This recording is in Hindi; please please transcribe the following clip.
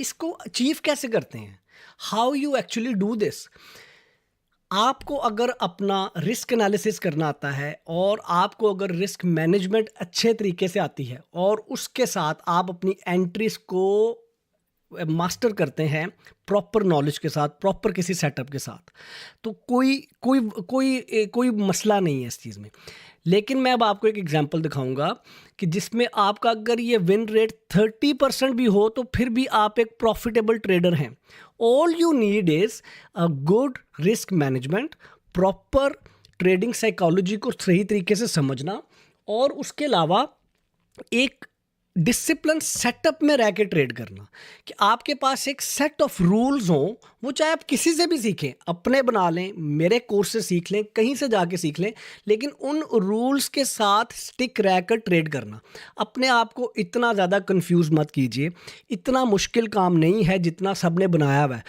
इसको अचीव कैसे करते हैं? How you actually do this? आपको अगर अपना रिस्क एनालिसिस करना आता है और आपको अगर रिस्क मैनेजमेंट अच्छे तरीके से आती है और उसके साथ आप अपनी एंट्रीज को मास्टर करते हैं प्रॉपर नॉलेज के साथ, प्रॉपर किसी सेटअप के साथ, तो कोई मसला नहीं है इस चीज़ में। लेकिन मैं अब आपको एक एग्जांपल दिखाऊंगा कि जिसमें आपका अगर ये विन रेट 30% भी हो तो फिर भी आप एक प्रॉफिटेबल ट्रेडर हैं। All you need is a good risk management, proper trading psychology को सही तरीके से समझना, और उसके अलावा एक डिसिप्लिन सेटअप में रह के ट्रेड करना, कि आपके पास एक सेट ऑफ रूल्स हों। वो चाहे आप किसी से भी सीखें, अपने बना लें, मेरे कोर्स से सीख लें, कहीं से जाके सीख लें, लेकिन उन रूल्स के साथ स्टिक रह कर ट्रेड करना। अपने आप को इतना ज़्यादा कंफ्यूज मत कीजिए, इतना मुश्किल काम नहीं है जितना सबने बनाया हुआ है।